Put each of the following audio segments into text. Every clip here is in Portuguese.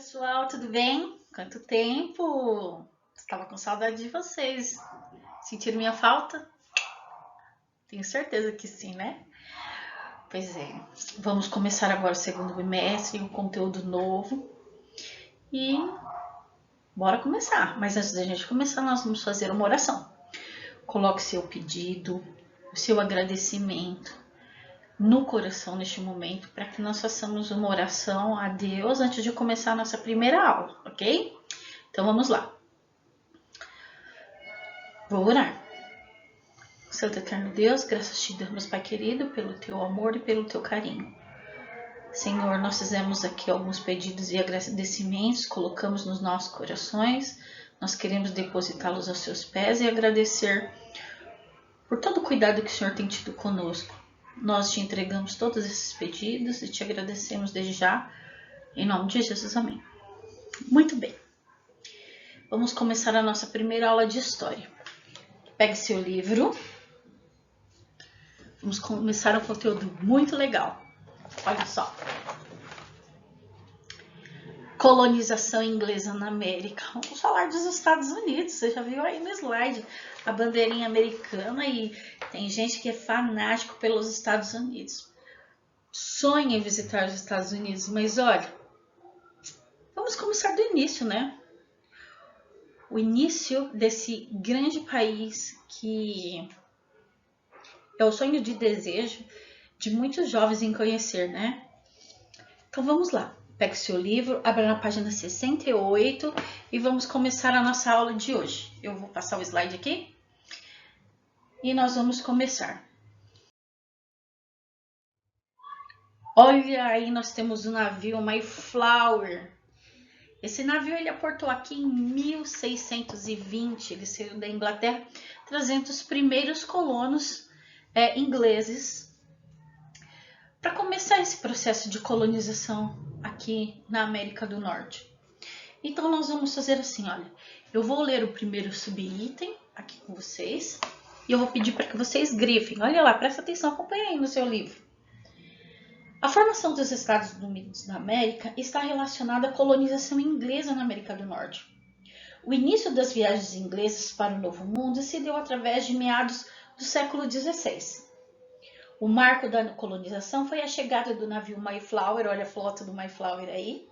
pessoal, tudo bem? Quanto tempo? Estava com saudade de vocês. Sentiram minha falta? Tenho certeza que sim, né? Pois é. Vamos começar agora o segundo bimestre, um conteúdo novo. E bora começar. Mas antes da gente começar, nós vamos fazer uma oração. Coloque seu pedido, o seu agradecimento no coração neste momento, para que nós façamos uma oração a Deus antes de começar a nossa primeira aula, ok? Então vamos lá. Vou orar. Santo Eterno Deus, graças te damos, Pai querido, pelo teu amor e pelo teu carinho. Senhor, nós fizemos aqui alguns pedidos e agradecimentos, colocamos nos nossos corações, nós queremos depositá-los aos seus pés e agradecer por todo o cuidado que o Senhor tem tido conosco. Nós te entregamos todos esses pedidos e te agradecemos desde já, em nome de Jesus, amém. Muito bem, vamos começar a nossa primeira aula de história. Pegue seu livro. Vamos começar um conteúdo muito legal. Olha só. Colonização inglesa na América. Vamos falar dos Estados Unidos. Você já viu aí no slide a bandeirinha americana e tem gente que é fanático pelos Estados Unidos. Sonha em visitar os Estados Unidos, mas olha, vamos começar do início, né? O início desse grande país que é o sonho de desejo de muitos jovens em conhecer, né? Então vamos lá. Pegue seu livro, abra na página 68 e vamos começar a nossa aula de hoje. Eu vou passar o slide aqui e nós vamos começar. Olha aí, nós temos o navio Mayflower. Esse navio ele aportou aqui em 1620. Ele saiu da Inglaterra trazendo os primeiros colonos ingleses para começar esse processo de colonização aqui na América do Norte. Então nós vamos fazer assim, olha, eu vou ler o primeiro subitem aqui com vocês e eu vou pedir para que vocês grifem. Olha lá, presta atenção, acompanha aí no seu livro. A formação dos Estados Unidos da América está relacionada à colonização inglesa na América do Norte. O início das viagens inglesas para o Novo Mundo se deu através de meados do século XVI. O marco da colonização foi a chegada do navio Mayflower, olha a flota do Mayflower aí,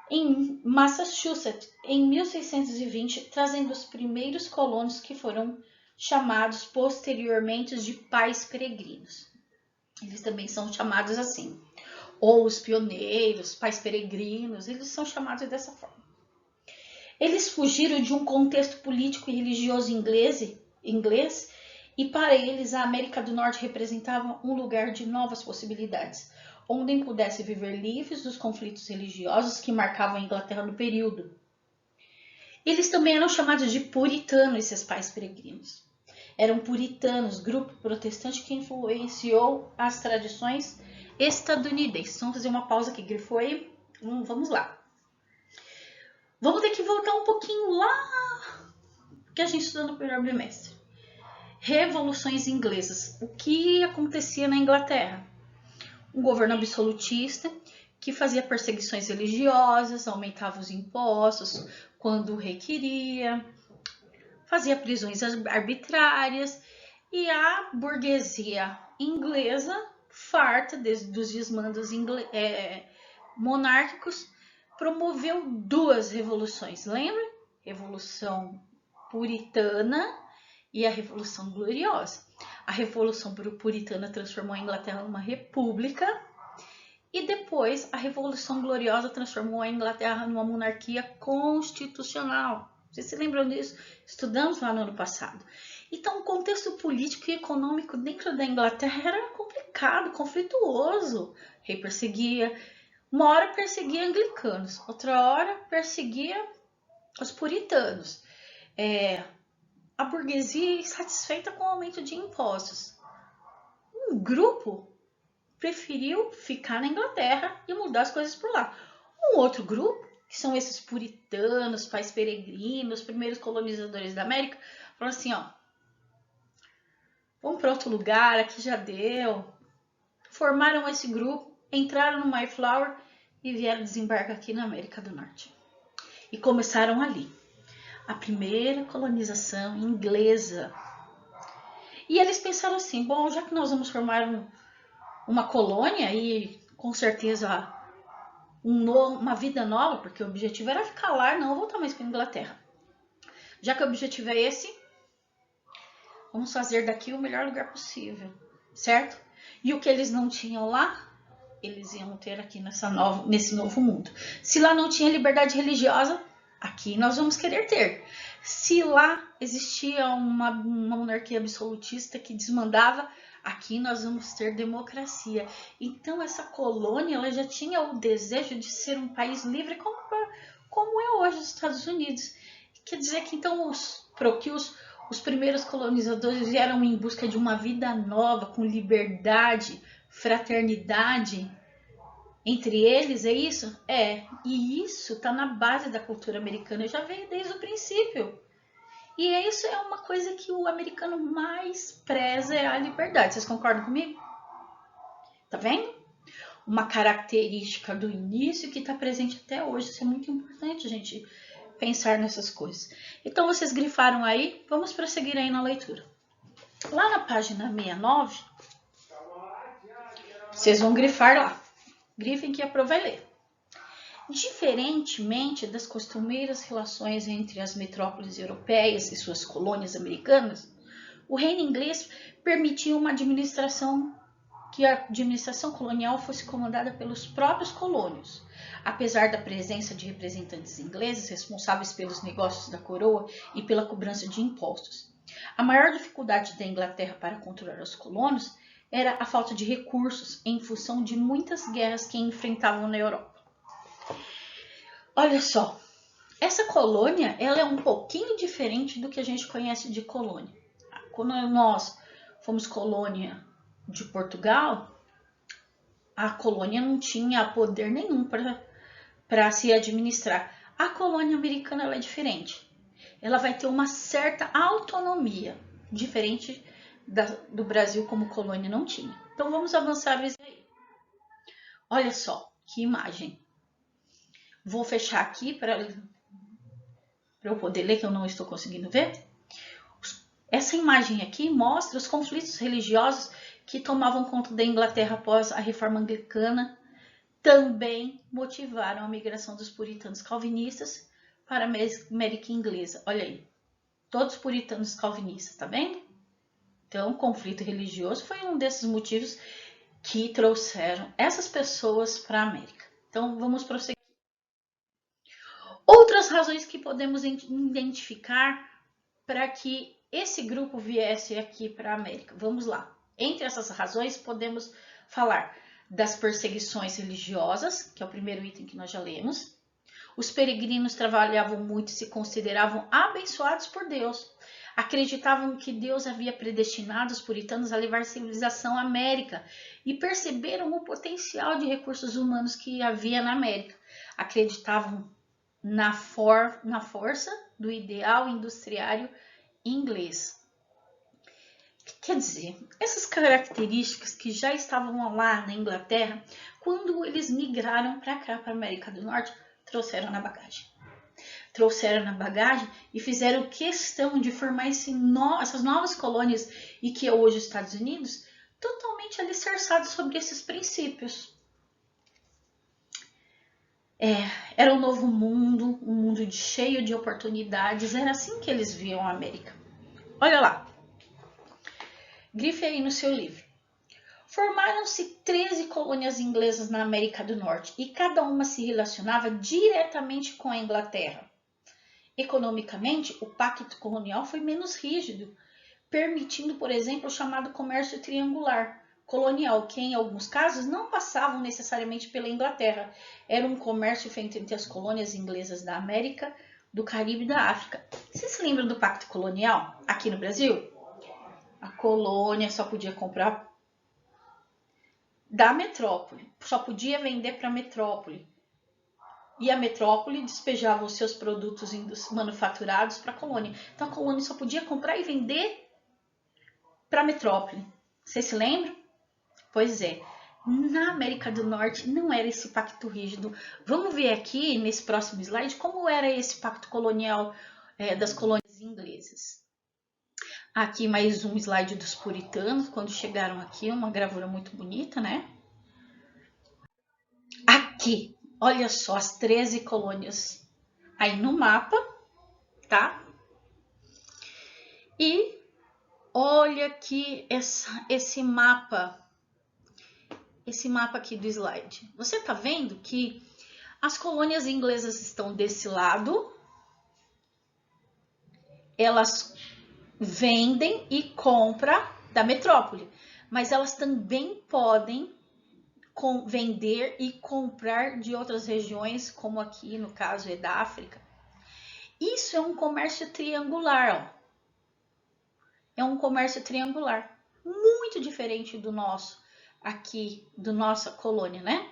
em Massachusetts, em 1620, trazendo os primeiros colonos que foram chamados posteriormente de pais peregrinos. Eles também são chamados assim, ou os pioneiros, pais peregrinos, eles são chamados dessa forma. Eles fugiram de um contexto político e religioso inglês e para eles a América do Norte representava um lugar de novas possibilidades, onde pudessem viver livres dos conflitos religiosos que marcavam a Inglaterra no período. Eles também eram chamados de puritanos, esses pais peregrinos. Eram puritanos, grupo protestante que influenciou as tradições estadunidenses. Vamos fazer uma pausa aqui, grifou aí? Vamos lá. Vamos ter que voltar um pouquinho lá que a gente estudou no primeiro bimestre. Revoluções inglesas. O que acontecia na Inglaterra? Um governo absolutista que fazia perseguições religiosas, aumentava os impostos quando o rei queria, fazia prisões arbitrárias e a burguesia inglesa, farta dos desmandos monárquicos, promoveu duas revoluções. Lembra? Revolução puritana e a Revolução Gloriosa. A Revolução Puritana transformou a Inglaterra numa república e depois a Revolução Gloriosa transformou a Inglaterra numa monarquia constitucional. Vocês se lembram disso? Estudamos lá no ano passado. Então, o contexto político e econômico dentro da Inglaterra era complicado, conflituoso. O rei perseguia, uma hora perseguia anglicanos, outra hora perseguia os puritanos. A burguesia insatisfeita com o aumento de impostos. Um grupo preferiu ficar na Inglaterra e mudar as coisas por lá. Um outro grupo, que são esses puritanos, pais peregrinos, primeiros colonizadores da América, falou assim, ó, vamos para outro lugar, aqui já deu. Formaram esse grupo, entraram no Mayflower e vieram desembarcar aqui na América do Norte. E começaram ali, a primeira colonização inglesa. E eles pensaram assim, bom, já que nós vamos formar uma colônia e com certeza uma vida nova, porque o objetivo era ficar lá e não voltar mais para a Inglaterra. Já que o objetivo é esse, vamos fazer daqui o melhor lugar possível, certo? E o que eles não tinham lá, eles iam ter aqui nesse novo mundo. Se lá não tinha liberdade religiosa, aqui nós vamos querer ter. Se lá existia uma monarquia absolutista que desmandava, aqui nós vamos ter democracia. Então essa colônia ela já tinha o desejo de ser um país livre como é hoje os Estados Unidos. Quer dizer que então os primeiros colonizadores vieram em busca de uma vida nova, com liberdade, fraternidade entre eles, é isso? É, e isso está na base da cultura americana, já veio desde o princípio. E isso é uma coisa que o americano mais preza, é a liberdade. Vocês concordam comigo? Tá vendo? Uma característica do início que está presente até hoje. Isso é muito importante, a gente pensar nessas coisas. Então, vocês grifaram aí, vamos prosseguir aí na leitura. Lá na página 69, vocês vão grifar lá. Grifem que a Pro vai ler. Diferentemente das costumeiras relações entre as metrópoles europeias e suas colônias americanas, o reino inglês permitiu que a administração colonial fosse comandada pelos próprios colônios. Apesar da presença de representantes ingleses responsáveis pelos negócios da coroa e pela cobrança de impostos. A maior dificuldade da Inglaterra para controlar os colonos era a falta de recursos em função de muitas guerras que enfrentavam na Europa. Olha só, essa colônia ela é um pouquinho diferente do que a gente conhece de colônia. Quando nós fomos colônia de Portugal, a colônia não tinha poder nenhum para se administrar. A colônia americana ela é diferente. Ela vai ter uma certa autonomia, diferente do Brasil como colônia não tinha. Então vamos avançar isso aí. Olha só que imagem. Vou fechar aqui para eu poder ler, que eu não estou conseguindo ver. Essa imagem aqui mostra os conflitos religiosos que tomavam conta da Inglaterra após a reforma anglicana. Também motivaram a migração dos puritanos calvinistas para a América inglesa. Olha aí, todos puritanos calvinistas, tá vendo? Então, o conflito religioso foi um desses motivos que trouxeram essas pessoas para a América. Então, vamos prosseguir. Outras razões que podemos identificar para que esse grupo viesse aqui para a América. Vamos lá. Entre essas razões, podemos falar das perseguições religiosas, que é o primeiro item que nós já lemos. Os peregrinos trabalhavam muito e se consideravam abençoados por Deus. Acreditavam que Deus havia predestinado os puritanos a levar civilização à América e perceberam o potencial de recursos humanos que havia na América. Acreditavam na força do ideal industriário inglês. Quer dizer, essas características que já estavam lá na Inglaterra, quando eles migraram para cá, para a América do Norte, trouxeram na bagagem. Trouxeram na bagagem e fizeram questão de formar essas novas colônias e que é hoje os Estados Unidos, totalmente alicerçados sobre esses princípios. Era um novo mundo, um mundo cheio de oportunidades, era assim que eles viam a América. Olha lá, grife aí no seu livro. Formaram-se 13 colônias inglesas na América do Norte e cada uma se relacionava diretamente com a Inglaterra. Economicamente, o pacto colonial foi menos rígido, permitindo, por exemplo, o chamado comércio triangular colonial, que em alguns casos não passavam necessariamente pela Inglaterra. Era um comércio feito entre as colônias inglesas da América, do Caribe e da África. Vocês se lembram do pacto colonial aqui no Brasil? A colônia só podia comprar da metrópole, só podia vender para a metrópole. E a metrópole despejava os seus produtos manufaturados para a colônia. Então a colônia só podia comprar e vender para a metrópole. Vocês se lembram? Pois é. Na América do Norte não era esse pacto rígido. Vamos ver aqui nesse próximo slide como era esse pacto colonial das colônias inglesas. Aqui mais um slide dos puritanos, quando chegaram aqui, uma gravura muito bonita, né? Aqui, olha só as 13 colônias aí no mapa, tá? E olha aqui esse mapa aqui do slide. Você tá vendo que as colônias inglesas estão desse lado, elas vendem e compram da metrópole, mas elas também podem vender e comprar de outras regiões, como aqui no caso é da África. Isso é um comércio triangular, ó. É um comércio triangular, muito diferente do nosso aqui, da nossa colônia, né?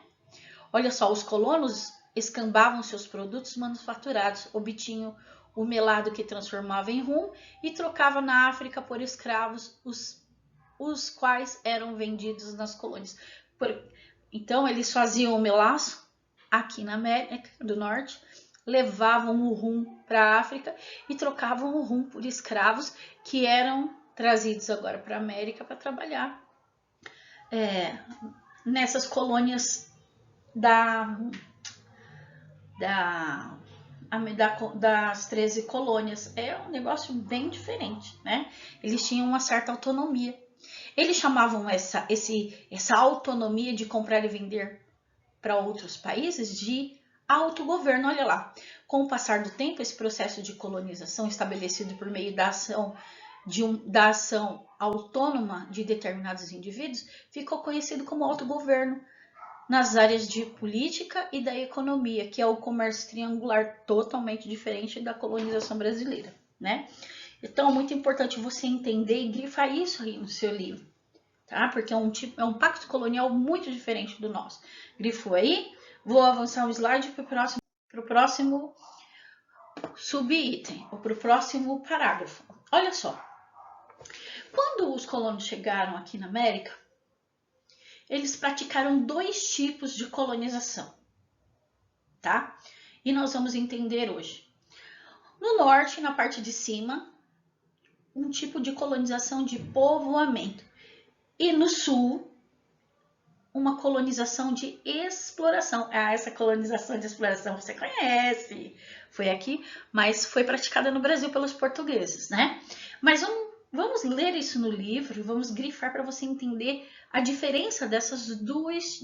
Olha só, os colonos escambavam seus produtos manufaturados, obtinham o melado que transformava em rum e trocava na África por escravos, os quais eram vendidos nas colônias. Então, eles faziam o melaço aqui na América do Norte, levavam o rum para a África e trocavam o rum por escravos que eram trazidos agora para a América para trabalhar nessas colônias das 13 colônias. É um negócio bem diferente, né? Eles tinham uma certa autonomia. Eles chamavam essa autonomia de comprar e vender para outros países de autogoverno. Olha lá, com o passar do tempo, esse processo de colonização estabelecido por meio da ação autônoma de determinados indivíduos ficou conhecido como autogoverno nas áreas de política e da economia, que é o comércio triangular, totalmente diferente da colonização brasileira, né? Então, é muito importante você entender e grifar isso aí no seu livro, tá? Porque é um pacto colonial muito diferente do nosso. Grifou aí? Vou avançar um slide para o próximo subitem, ou para o próximo parágrafo. Olha só. Quando os colonos chegaram aqui na América, eles praticaram 2 tipos de colonização, tá? E nós vamos entender hoje. No norte, na parte de cima, um tipo de colonização de povoamento. E no sul, uma colonização de exploração. Ah, essa colonização de exploração você conhece. Foi aqui, mas foi praticada no Brasil pelos portugueses, né? Mas vamos ler isso no livro, vamos grifar para você entender a diferença desses dois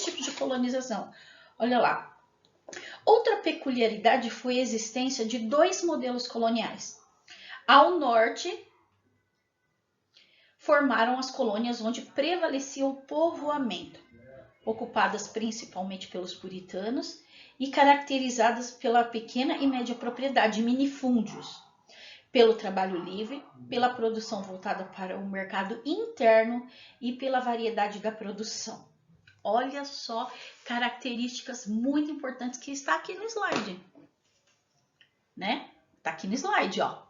tipos de colonização. Olha lá. Outra peculiaridade foi a existência de 2 modelos coloniais. Ao norte, formaram as colônias onde prevalecia o povoamento, ocupadas principalmente pelos puritanos e caracterizadas pela pequena e média propriedade, minifúndios, pelo trabalho livre, pela produção voltada para o mercado interno e pela variedade da produção. Olha só, características muito importantes que está aqui no slide, né? Está aqui no slide, ó.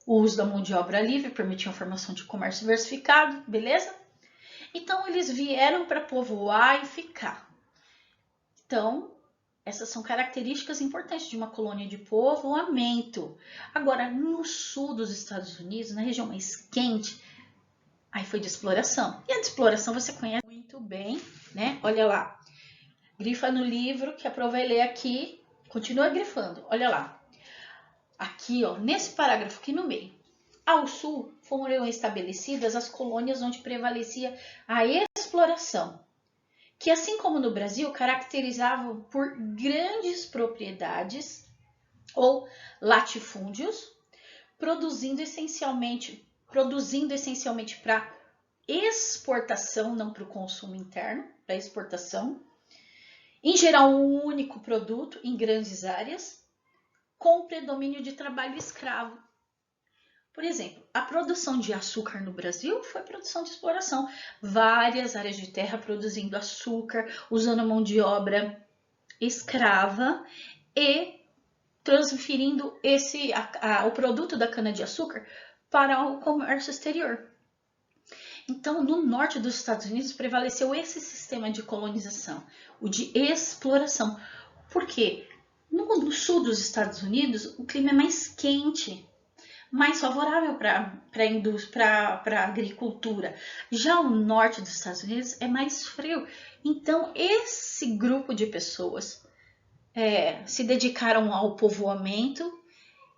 O uso da mão de obra livre permitia a formação de comércio diversificado, beleza? Então, eles vieram para povoar e ficar. Então, essas são características importantes de uma colônia de povoamento. Agora, no sul dos Estados Unidos, na região mais quente, aí foi de exploração. E a de exploração você conhece muito bem, né? Olha lá. Grifa no livro, que aprovei ler aqui. Continua grifando, olha lá. Aqui, ó, nesse parágrafo aqui no meio. Ao sul foram estabelecidas as colônias onde prevalecia a exploração, que assim como no Brasil, caracterizavam por grandes propriedades ou latifúndios, produzindo essencialmente para exportação, não para o consumo interno, para exportação, em geral um único produto em grandes áreas, com predomínio de trabalho escravo. Por exemplo, a produção de açúcar no Brasil foi produção de exploração. Várias áreas de terra produzindo açúcar, usando mão de obra escrava e transferindo o produto da cana-de-açúcar para o comércio exterior. Então, no norte dos Estados Unidos prevaleceu esse sistema de colonização, o de exploração. Por quê? No sul dos Estados Unidos, o clima é mais quente, mais favorável para a indústria, para a agricultura. Já o norte dos Estados Unidos é mais frio. Então, esse grupo de pessoas se dedicaram ao povoamento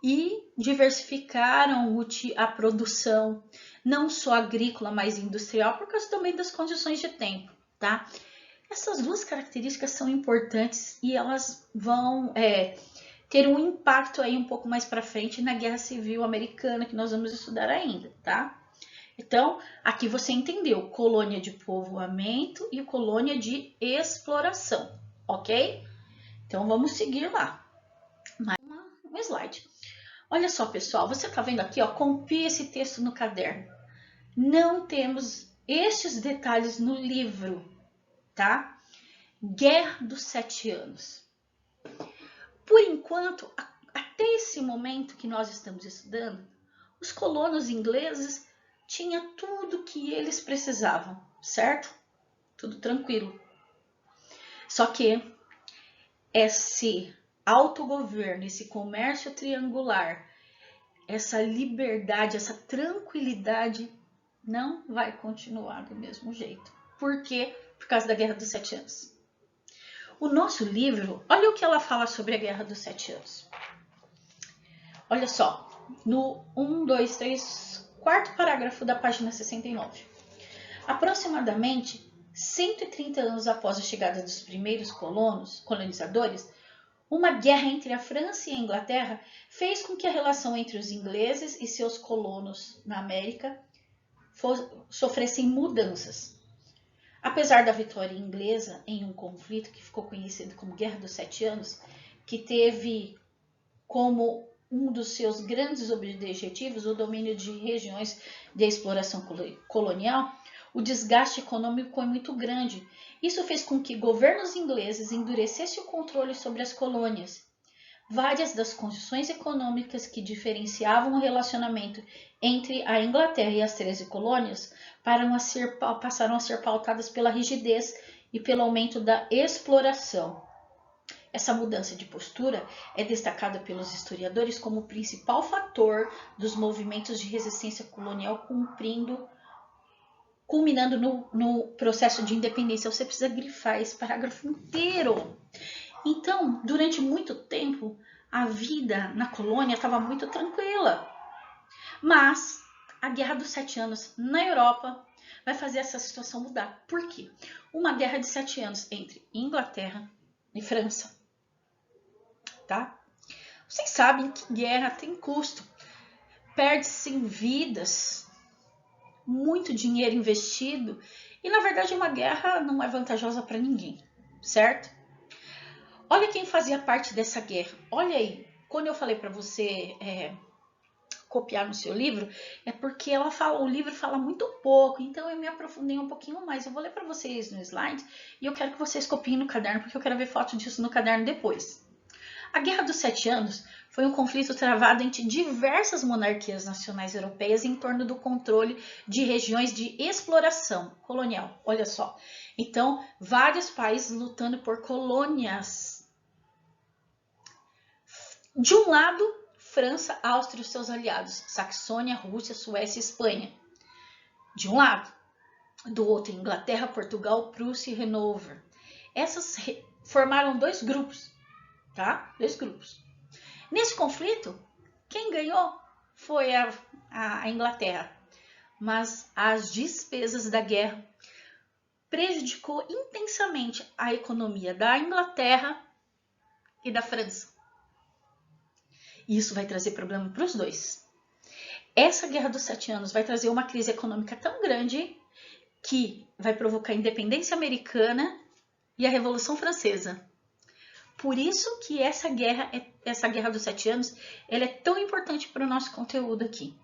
e diversificaram a produção, não só agrícola, mas industrial, por causa também das condições de tempo, tá? Essas duas características são importantes e elas vão ter um impacto aí um pouco mais para frente na Guerra Civil Americana, que nós vamos estudar ainda, tá? Então, aqui você entendeu colônia de povoamento e colônia de exploração, ok? Então, vamos seguir lá. Mais um slide. Olha só, pessoal, você está vendo aqui, ó, copie esse texto no caderno. Não temos estes detalhes no livro, tá? Guerra dos 7 anos. Por enquanto, até esse momento que nós estamos estudando, os colonos ingleses tinham tudo que eles precisavam, certo? Tudo tranquilo. Só que esse autogoverno, esse comércio triangular, essa liberdade, essa tranquilidade não vai continuar do mesmo jeito. Por quê? Por causa da Guerra dos 7 Anos. O nosso livro, olha o que ela fala sobre a Guerra dos 7 Anos. Olha só, no 4º parágrafo da página 69. Aproximadamente 130 anos após a chegada dos primeiros colonizadores, uma guerra entre a França e a Inglaterra fez com que a relação entre os ingleses e seus colonos na América sofressem mudanças. Apesar da vitória inglesa em um conflito que ficou conhecido como Guerra dos 7 Anos, que teve como um dos seus grandes objetivos o domínio de regiões de exploração colonial, o desgaste econômico foi muito grande. Isso fez com que governos ingleses endurecessem o controle sobre as colônias. Várias das condições econômicas que diferenciavam o relacionamento entre a Inglaterra e as 13 colônias passaram a ser pautadas pela rigidez e pelo aumento da exploração. Essa mudança de postura é destacada pelos historiadores como o principal fator dos movimentos de resistência colonial culminando no processo de independência. Você precisa grifar esse parágrafo inteiro. Então, durante muito tempo, a vida na colônia estava muito tranquila. Mas a Guerra dos 7 Anos na Europa vai fazer essa situação mudar. Por quê? Uma guerra de 7 anos entre Inglaterra e França. Tá? Vocês sabem que guerra tem custo. Perde-se em vidas, muito dinheiro investido, e na verdade uma guerra não é vantajosa para ninguém, certo? Olha quem fazia parte dessa guerra. Olha aí, quando eu falei para você copiar no seu livro, é porque o livro fala muito pouco, então eu me aprofundei um pouquinho mais. Eu vou ler para vocês no slide e eu quero que vocês copiem no caderno, porque eu quero ver foto disso no caderno depois. A Guerra dos 7 Anos foi um conflito travado entre diversas monarquias nacionais europeias em torno do controle de regiões de exploração colonial. Olha só. Então, vários países lutando por colônias. De um lado, França, Áustria e seus aliados, Saxônia, Rússia, Suécia e Espanha. De um lado. Do outro, Inglaterra, Portugal, Prússia e Hanover. Essas formaram dois grupos. Tá? 2 grupos. Nesse conflito, quem ganhou foi a Inglaterra, mas as despesas da guerra prejudicou intensamente a economia da Inglaterra e da França. E isso vai trazer problema para os dois. Essa Guerra dos 7 Anos vai trazer uma crise econômica tão grande que vai provocar a independência americana e a Revolução Francesa. Por isso que essa guerra dos 7 anos, ela é tão importante para o nosso conteúdo aqui.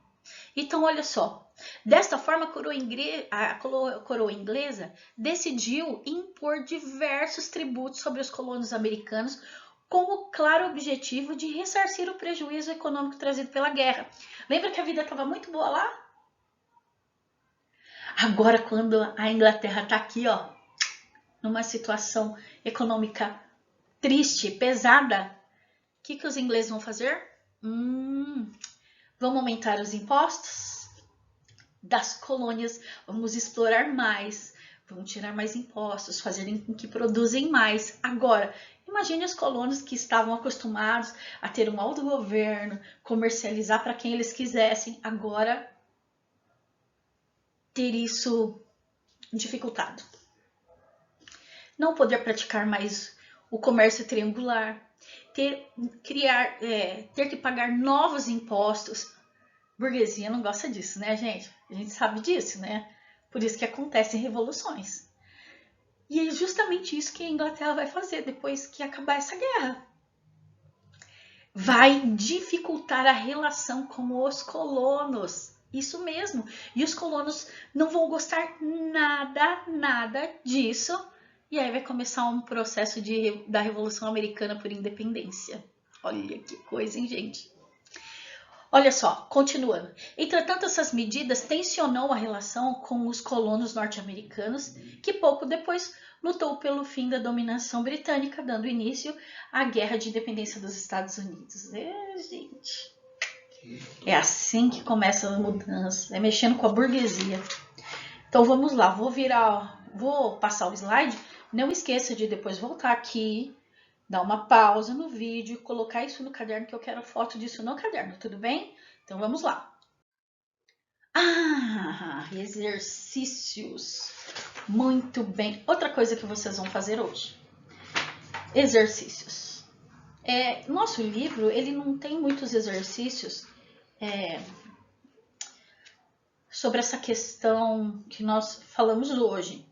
Então, olha só. Desta forma, a coroa inglesa decidiu impor diversos tributos sobre os colonos americanos com o claro objetivo de ressarcir o prejuízo econômico trazido pela guerra. Lembra que a vida estava muito boa lá? Agora, quando a Inglaterra está aqui, ó, numa situação econômica triste, pesada, o que os ingleses vão fazer? Vão aumentar os impostos das colônias, vamos explorar mais, vamos tirar mais impostos, fazerem com que produzem mais. Agora, imagine os colonos que estavam acostumados a ter um autogoverno, comercializar para quem eles quisessem, agora ter isso dificultado. Não poder praticar mais o comércio triangular, ter que pagar novos impostos. Burguesia não gosta disso, né, gente? A gente sabe disso, né? Por isso que acontecem revoluções. E é justamente isso que a Inglaterra vai fazer depois que acabar essa guerra. Vai dificultar a relação com os colonos. Isso mesmo. E os colonos não vão gostar nada disso. E aí vai começar um processo da Revolução Americana por Independência. Olha que coisa, hein, gente? Olha só, continuando. Entretanto, essas medidas tensionou a relação com os colonos norte-americanos, que pouco depois lutou pelo fim da dominação britânica, dando início à Guerra de Independência dos Estados Unidos. Gente, é assim que começa a mudança, é mexendo com a burguesia. Então vamos lá, vou passar o slide. Não esqueça de depois voltar aqui, dar uma pausa no vídeo e colocar isso no caderno, que eu quero foto disso no caderno, tudo bem? Então vamos lá. Exercícios. Muito bem. Outra coisa que vocês vão fazer hoje. Exercícios. Nosso livro, ele não tem muitos exercícios sobre essa questão que nós falamos hoje.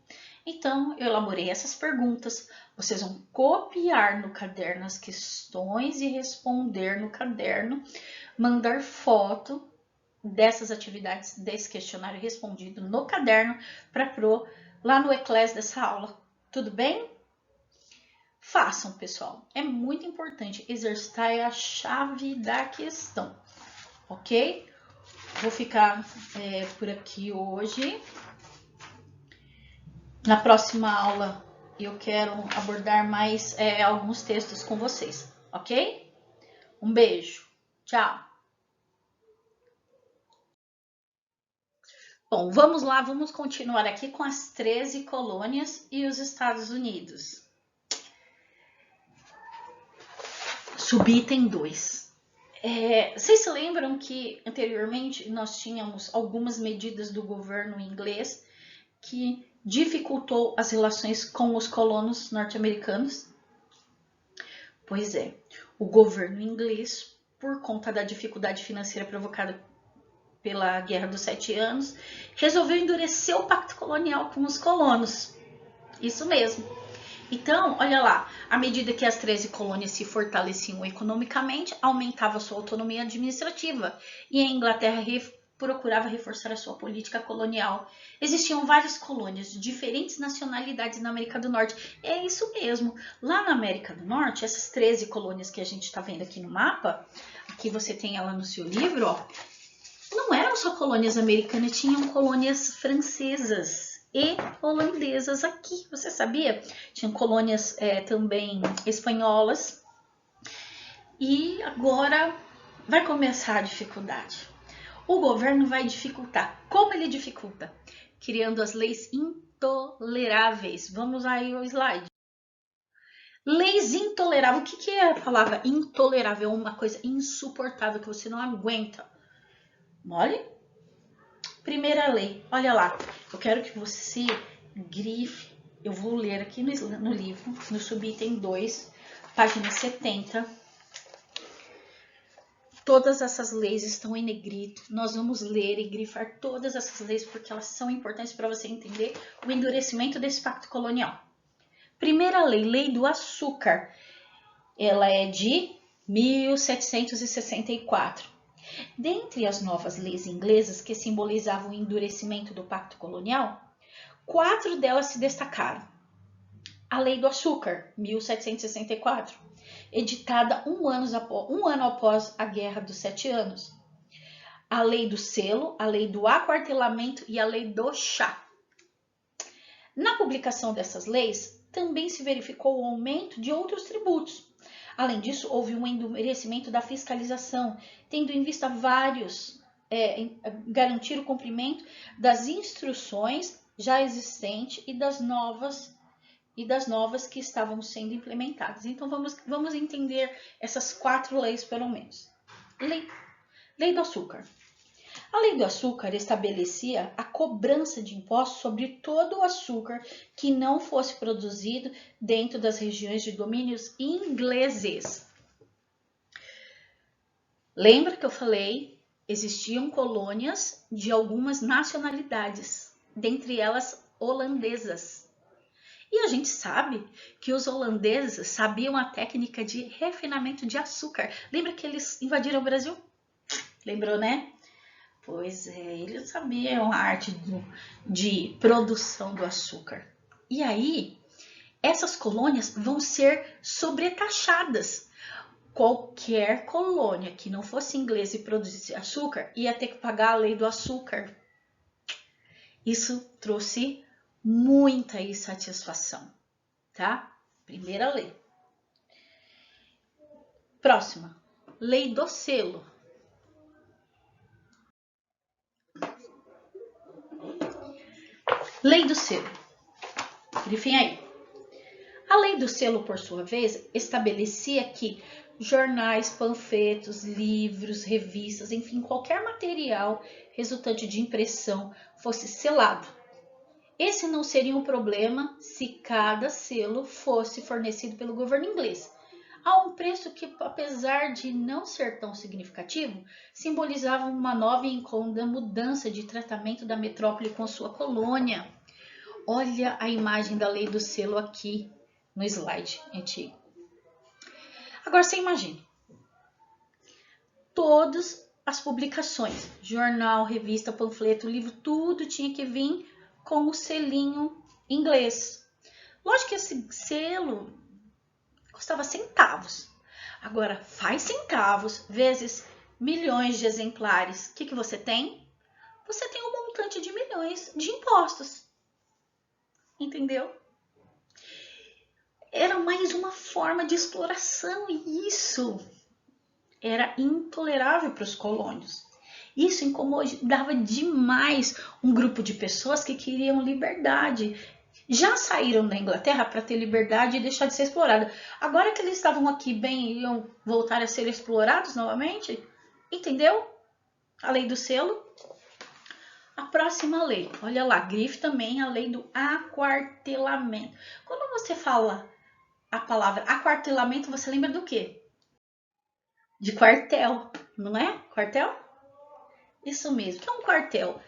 Então, eu elaborei essas perguntas. Vocês vão copiar no caderno as questões e responder no caderno, mandar foto dessas atividades, desse questionário respondido no caderno para pôr lá no Eclass dessa aula. Tudo bem? Façam, pessoal. É muito importante. Exercitar é a chave da questão, ok? Vou ficar por aqui hoje. Na próxima aula eu quero abordar mais alguns textos com vocês, ok? Um beijo. Tchau. Bom, vamos lá, vamos continuar aqui com as 13 colônias e os Estados Unidos. Subitem 2. Vocês se lembram que anteriormente nós tínhamos algumas medidas do governo inglês que dificultou as relações com os colonos norte-americanos? Pois é, o governo inglês, por conta da dificuldade financeira provocada pela Guerra dos 7 Anos, resolveu endurecer o pacto colonial com os colonos. Isso mesmo. Então, olha lá, à medida que as 13 colônias se fortaleciam economicamente, aumentava sua autonomia administrativa e a Inglaterra procurava reforçar a sua política colonial. Existiam várias colônias de diferentes nacionalidades na América do Norte. É isso mesmo. Lá na América do Norte, essas 13 colônias que a gente está vendo aqui no mapa, aqui você tem ela no seu livro, ó, não eram só colônias americanas, tinham colônias francesas e holandesas aqui, você sabia? Tinham colônias também espanholas. E agora vai começar a dificuldade. O governo vai dificultar. Como ele dificulta? Criando as leis intoleráveis. Vamos aí ao slide. Leis intoleráveis. O que é a palavra intolerável? Uma coisa insuportável que você não aguenta. Olha. Primeira lei. Olha lá. Eu quero que você grife. Eu vou ler aqui no livro, no subitem 2, página 70. Todas essas leis estão em negrito. Nós vamos ler e grifar todas essas leis porque elas são importantes para você entender o endurecimento desse pacto colonial. Primeira lei, lei do açúcar. Ela é de 1764. Dentre as novas leis inglesas que simbolizavam o endurecimento do pacto colonial, 4 delas se destacaram. A Lei do Açúcar, 1764, editada um ano após a Guerra dos 7 Anos. a lei do selo, a lei do aquartelamento e a lei do chá. Na publicação dessas leis, também se verificou o aumento de outros tributos. Além disso, houve um endurecimento da fiscalização, tendo em vista garantir o cumprimento das instruções já existentes e das novas que estavam sendo implementadas. Então, vamos entender essas 4 leis, pelo menos. Lei do açúcar. A lei do açúcar estabelecia a cobrança de impostos sobre todo o açúcar que não fosse produzido dentro das regiões de domínios ingleses. Lembra que eu falei? Existiam colônias de algumas nacionalidades, dentre elas holandesas. E a gente sabe que os holandeses sabiam a técnica de refinamento de açúcar. Lembra que eles invadiram o Brasil? Lembrou, né? Pois é, eles sabiam a arte de produção do açúcar. E aí, essas colônias vão ser sobretaxadas. Qualquer colônia que não fosse inglesa e produzisse açúcar ia ter que pagar a lei do açúcar. Isso trouxe muita insatisfação, tá? Primeira lei. Próxima, lei do selo. Lei do selo. Grifem aí. A lei do selo, por sua vez, estabelecia que jornais, panfletos, livros, revistas, enfim, qualquer material resultante de impressão fosse selado. Esse não seria um problema se cada selo fosse fornecido pelo governo inglês, a um preço que, apesar de não ser tão significativo, simbolizava uma nova e incômoda mudança de tratamento da metrópole com sua colônia. Olha a imagem da lei do selo aqui no slide antigo. Agora você imagina, todas as publicações, jornal, revista, panfleto, livro, tudo tinha que vir com o selinho inglês. Lógico que esse selo custava centavos. Agora, faz centavos vezes milhões de exemplares. O que você tem? Você tem um montante de milhões de impostos. Entendeu? Era mais uma forma de exploração e isso era intolerável para os colônios. Isso incomodava demais um grupo de pessoas que queriam liberdade. Já saíram da Inglaterra para ter liberdade e deixar de ser explorada. Agora que eles estavam aqui bem e iam voltar a ser explorados novamente, entendeu? A lei do selo. A próxima lei, olha lá, grife também a lei do aquartelamento. Quando você fala a palavra aquartelamento, você lembra do quê? De quartel, não é? Quartel? Isso mesmo. O que é um quartel?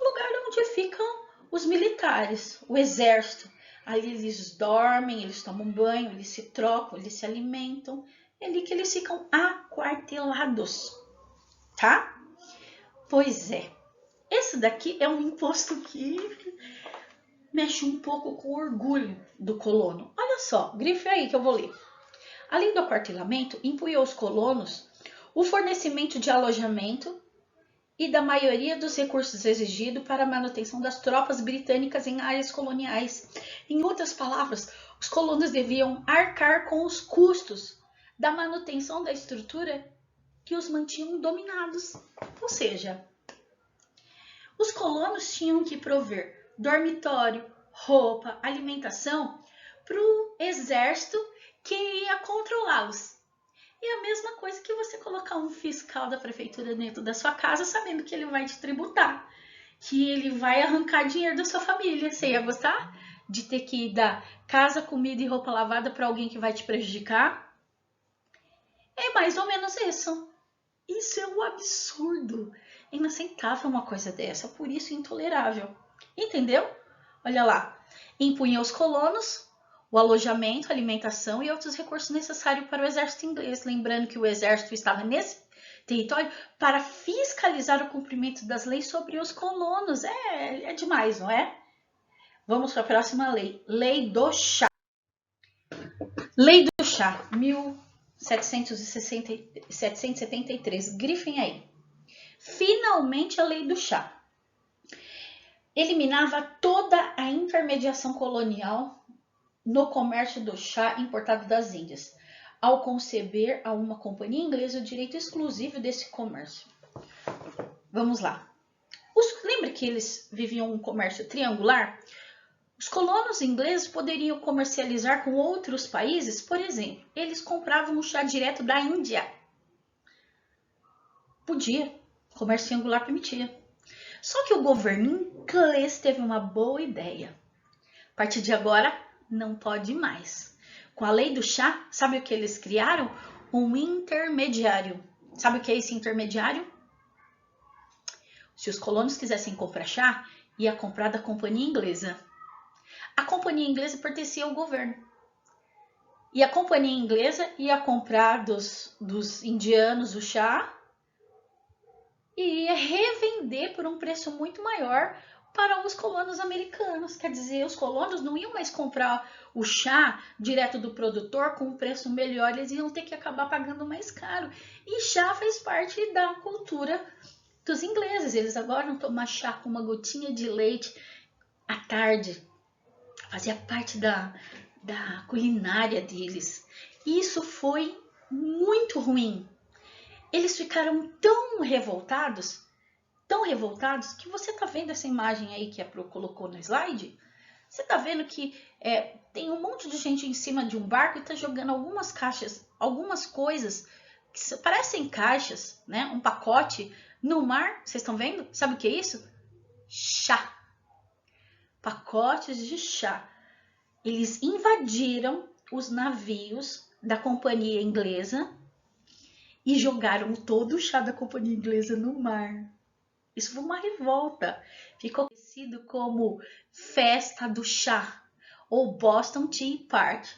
Lugar onde ficam os militares, o exército. Ali eles dormem, eles tomam banho, eles se trocam, eles se alimentam. É ali que eles ficam aquartelados, tá? Pois é. Esse daqui é um imposto que mexe um pouco com o orgulho do colono. Olha só, grife aí que eu vou ler. A lei do aquartelamento impunha aos colonos o fornecimento de alojamento e da maioria dos recursos exigidos para a manutenção das tropas britânicas em áreas coloniais. Em outras palavras, os colonos deviam arcar com os custos da manutenção da estrutura que os mantinham dominados. Ou seja, os colonos tinham que prover dormitório, roupa, alimentação para o exército que ia controlá-los. E a mesma coisa que você colocar um fiscal da prefeitura dentro da sua casa, sabendo que ele vai te tributar, que ele vai arrancar dinheiro da sua família. Você ia gostar de ter que dar casa, comida e roupa lavada para alguém que vai te prejudicar? É mais ou menos isso. Isso é um absurdo. É inaceitável uma coisa dessa, por isso intolerável. Entendeu? Olha lá. Impunha aos colonos o alojamento, alimentação e outros recursos necessários para o exército inglês. Lembrando que o exército estava nesse território para fiscalizar o cumprimento das leis sobre os colonos. É demais, não é? Vamos para a próxima lei. Lei do chá. Lei do chá, 1773. Grifem aí. finalmente a lei do chá. Eliminava toda a intermediação colonial no comércio do chá importado das Índias, ao conceber a uma companhia inglesa o direito exclusivo desse comércio. Vamos lá. Lembra que eles viviam um comércio triangular? Os colonos ingleses poderiam comercializar com outros países, por exemplo, eles compravam o chá direto da Índia. Podia, comércio triangular permitia. Só que o governo inglês teve uma boa ideia. A partir de agora, não pode mais. Com a lei do chá, sabe o que eles criaram? Um intermediário. Sabe o que é esse intermediário? Se os colonos quisessem comprar chá, ia comprar da companhia inglesa. A companhia inglesa pertencia ao governo. E a companhia inglesa ia comprar dos indianos o chá e ia revender por um preço muito maior para os colonos americanos. Quer dizer, os colonos não iam mais comprar o chá direto do produtor com um preço melhor, eles iam ter que acabar pagando mais caro. E chá faz parte da cultura dos ingleses. Eles agora não tomam chá com uma gotinha de leite à tarde. Fazia parte da culinária deles. E isso foi muito ruim. Eles ficaram tão revoltados, que você está vendo essa imagem aí que a Pro colocou no slide? Você está vendo que tem um monte de gente em cima de um barco e está jogando algumas caixas, algumas coisas que parecem caixas, né? Um pacote no mar. Vocês estão vendo? Sabe o que é isso? Chá. Pacotes de chá. Eles invadiram os navios da companhia inglesa e jogaram todo o chá da companhia inglesa no mar. Isso foi uma revolta. Ficou conhecido como Festa do Chá ou Boston Tea Party.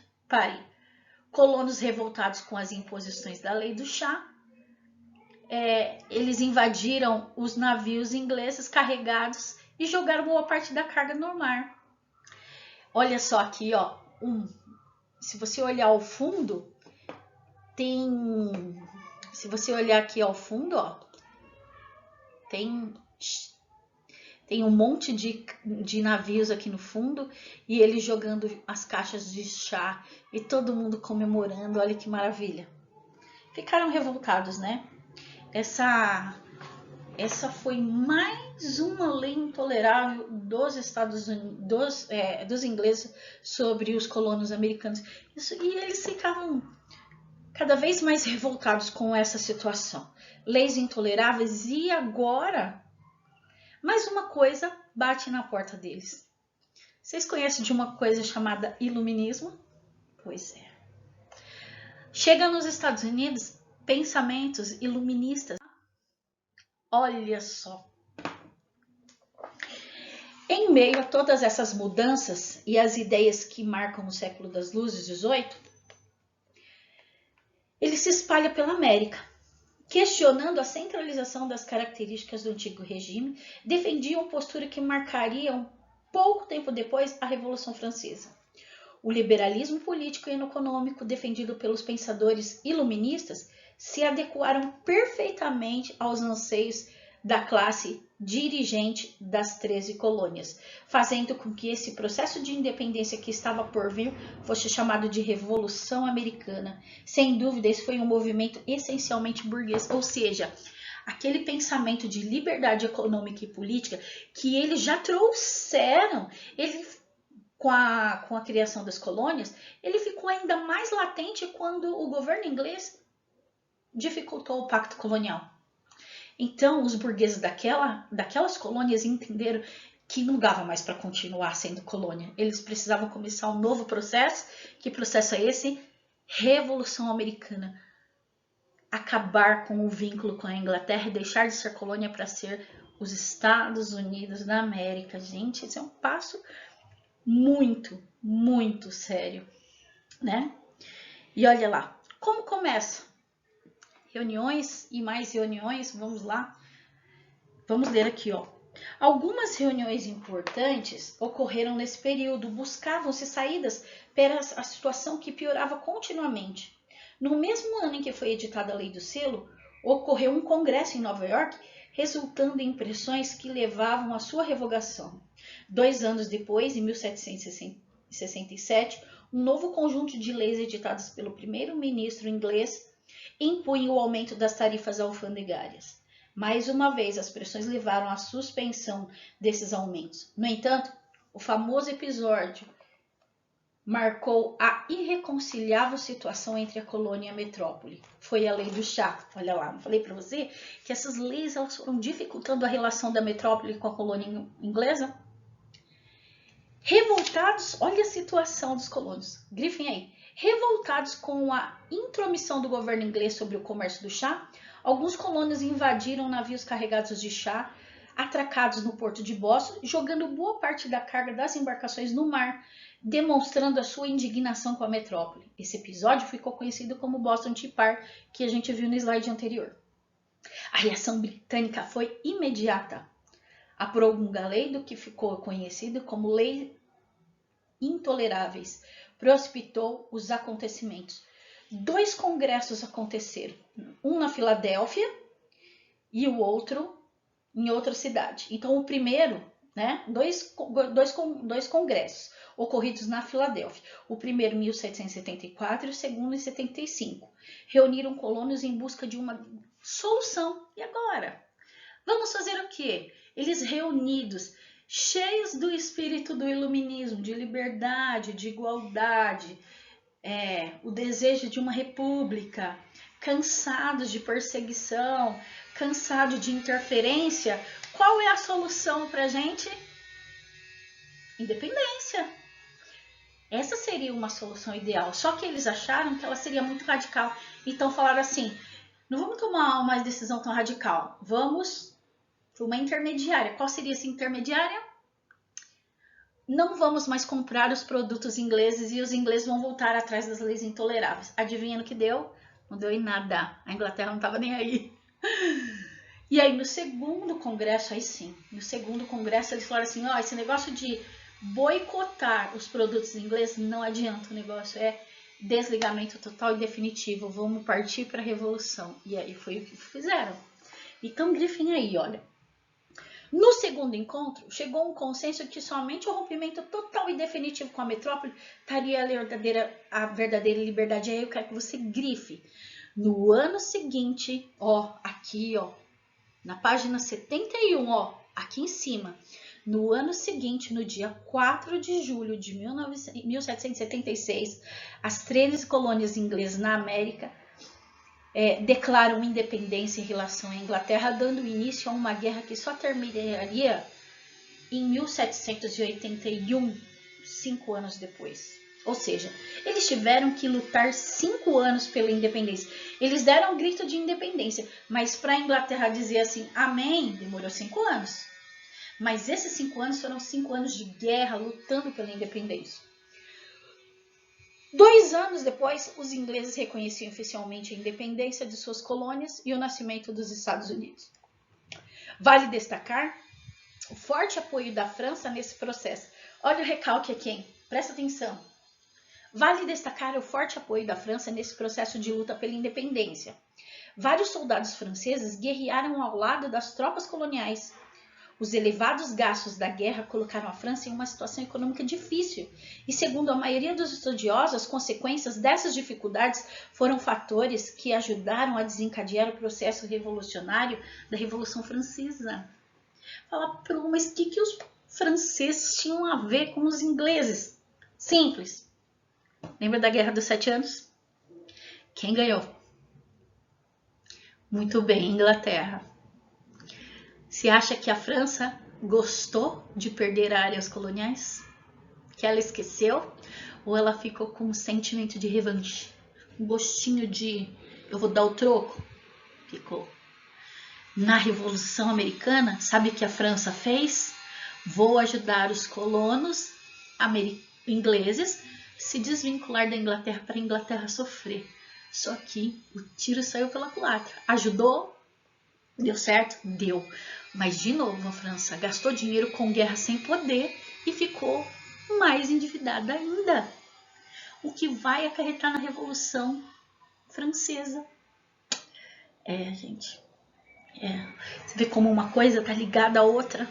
Colonos revoltados com as imposições da lei do chá, eles invadiram os navios ingleses carregados e jogaram boa parte da carga no mar. Olha só aqui, ó. Se você olhar ao fundo, se você olhar aqui ao fundo, ó, tem um monte de navios aqui no fundo e eles jogando as caixas de chá e todo mundo comemorando. Olha que maravilha. Ficaram revoltados, né? Essa foi mais uma lei intolerável dos Estados Unidos, dos ingleses sobre os colonos americanos. E eles ficavam cada vez mais revoltados com essa situação. Leis intoleráveis e agora mais uma coisa bate na porta deles. Vocês conhecem de uma coisa chamada iluminismo? Pois é. Chega nos Estados Unidos pensamentos iluministas. Olha só. Em meio a todas essas mudanças e as ideias que marcam o século das luzes, 18, ele se espalha pela América, questionando a centralização das características do antigo regime, defendia uma postura que marcaria pouco tempo depois a Revolução Francesa. O liberalismo político e econômico defendido pelos pensadores iluministas se adequaram perfeitamente aos anseios da classe dirigente das 13 colônias, fazendo com que esse processo de independência que estava por vir fosse chamado de Revolução Americana. Sem dúvida, esse foi um movimento essencialmente burguês, ou seja, aquele pensamento de liberdade econômica e política que eles já trouxeram, com a criação das colônias, ele ficou ainda mais latente quando o governo inglês dificultou o pacto colonial. Então, os burgueses daquelas colônias entenderam que não dava mais para continuar sendo colônia. Eles precisavam começar um novo processo. Que processo é esse? Revolução Americana. Acabar com o vínculo com a Inglaterra e deixar de ser colônia para ser os Estados Unidos da América. Gente, esse é um passo muito, muito sério, né? E olha lá, como começa? Reuniões e mais reuniões, vamos lá. Vamos ler aqui, ó. Algumas reuniões importantes ocorreram nesse período, buscavam-se saídas para a situação que piorava continuamente. No mesmo ano em que foi editada a Lei do Selo, ocorreu um congresso em Nova York resultando em pressões que levavam à sua revogação. 2 anos depois, em 1767, um novo conjunto de leis editadas pelo primeiro-ministro inglês impunha o aumento das tarifas alfandegárias. Mais uma vez, as pressões levaram à suspensão desses aumentos. No entanto, o famoso episódio marcou a irreconciliável situação entre a colônia e a metrópole. Foi a lei do chá. Olha lá, não falei para você que essas leis elas foram dificultando a relação da metrópole com a colônia inglesa? Revoltados, olha a situação dos colonos, grifem aí. Revoltados com a intromissão do governo inglês sobre o comércio do chá, alguns colonos invadiram navios carregados de chá, atracados no porto de Boston, jogando boa parte da carga das embarcações no mar, demonstrando a sua indignação com a metrópole. Esse episódio ficou conhecido como Boston Tea Party, que a gente viu no slide anterior. A reação britânica foi imediata. Aprova a lei do que ficou conhecido como Lei Intoleráveis, precipitou os acontecimentos. 2 congressos aconteceram, um na Filadélfia e o outro em outra cidade. Então, o primeiro, dois congressos ocorridos na Filadélfia. O primeiro em 1774 e o segundo em 75. Reuniram colonos em busca de uma solução. E agora? Vamos fazer o quê? Eles reunidos, cheios do espírito do iluminismo, de liberdade, de igualdade, o desejo de uma república, cansados de perseguição, cansados de interferência, qual é a solução para a gente? Independência. Essa seria uma solução ideal, só que eles acharam que ela seria muito radical. Então falaram assim, não vamos tomar uma decisão tão radical, vamos para uma intermediária. Qual seria essa intermediária? Não vamos mais comprar os produtos ingleses e os ingleses vão voltar atrás das leis intoleráveis. Adivinha no que deu? Não deu em nada. A Inglaterra não estava nem aí. E aí no segundo congresso, aí sim, no segundo congresso eles falaram assim, esse negócio de boicotar os produtos ingleses não adianta, o negócio é desligamento total e definitivo, vamos partir para a revolução. E aí foi o que fizeram. Então grifem aí, olha. No segundo encontro, chegou um consenso que somente o rompimento total e definitivo com a metrópole traria a verdadeira liberdade. Aí eu quero que você grife. No ano seguinte, aqui, na página 71, aqui em cima. No ano seguinte, no dia 4 de julho de 1776, as 13 colônias inglesas na América declaram independência em relação à Inglaterra, dando início a uma guerra que só terminaria em 1781, 5 anos depois. Ou seja, eles tiveram que lutar 5 anos pela independência. Eles deram um grito de independência, mas para a Inglaterra dizer assim, amém, demorou 5 anos. Mas esses 5 anos foram 5 anos de guerra, lutando pela independência. 2 anos depois, os ingleses reconheciam oficialmente a independência de suas colônias e o nascimento dos Estados Unidos. Vale destacar o forte apoio da França nesse processo. Olha o recalque aqui, hein? Presta atenção. Vale destacar o forte apoio da França nesse processo de luta pela independência. Vários soldados franceses guerrearam ao lado das tropas coloniais. Os elevados gastos da guerra colocaram a França em uma situação econômica difícil e, segundo a maioria dos estudiosos, as consequências dessas dificuldades foram fatores que ajudaram a desencadear o processo revolucionário da Revolução Francesa. Fala, mas o que os franceses tinham a ver com os ingleses? Simples. Lembra da Guerra dos 7 Anos? Quem ganhou? Muito bem, Inglaterra. Você acha que a França gostou de perder áreas coloniais? Que ela esqueceu? Ou ela ficou com um sentimento de revanche? Um gostinho de eu vou dar o troco? Ficou. Na Revolução Americana, sabe o que a França fez? Vou ajudar os colonos ingleses se desvincular da Inglaterra para a Inglaterra sofrer. Só que o tiro saiu pela culatra. Ajudou? Deu certo? Deu. Mas, de novo, a França gastou dinheiro com guerra sem poder e ficou mais endividada ainda. O que vai acarretar na Revolução Francesa. Gente. Você vê como uma coisa tá ligada à outra?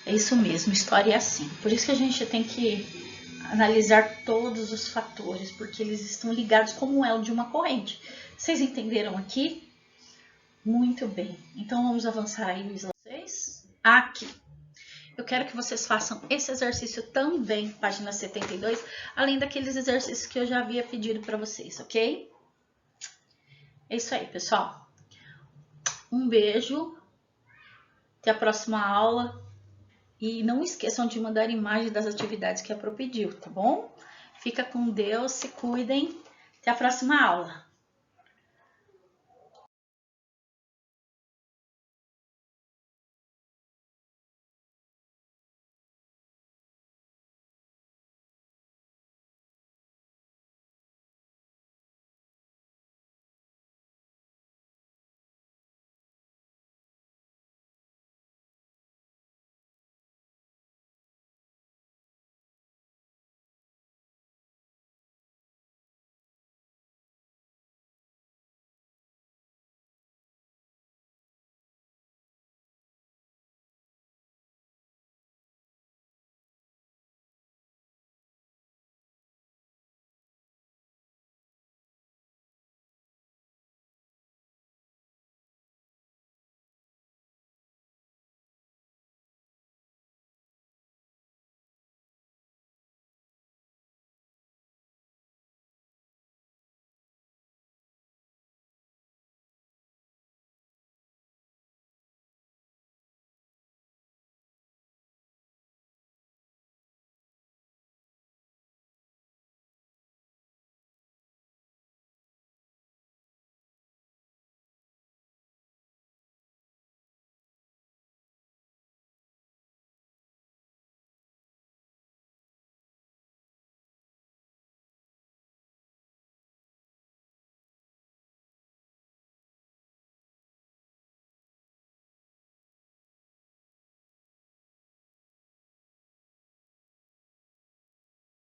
É isso mesmo, história é assim. Por isso que a gente tem que analisar todos os fatores, porque eles estão ligados como um elo de uma corrente. Vocês entenderam aqui? Muito bem. Então vamos avançar aí, vocês. Aqui. Eu quero que vocês façam esse exercício também, página 72, além daqueles exercícios que eu já havia pedido para vocês, ok? É isso aí, pessoal. Um beijo. Até a próxima aula. E não esqueçam de mandar imagem das atividades que a Pro pediu, tá bom? Fica com Deus, se cuidem. Até a próxima aula.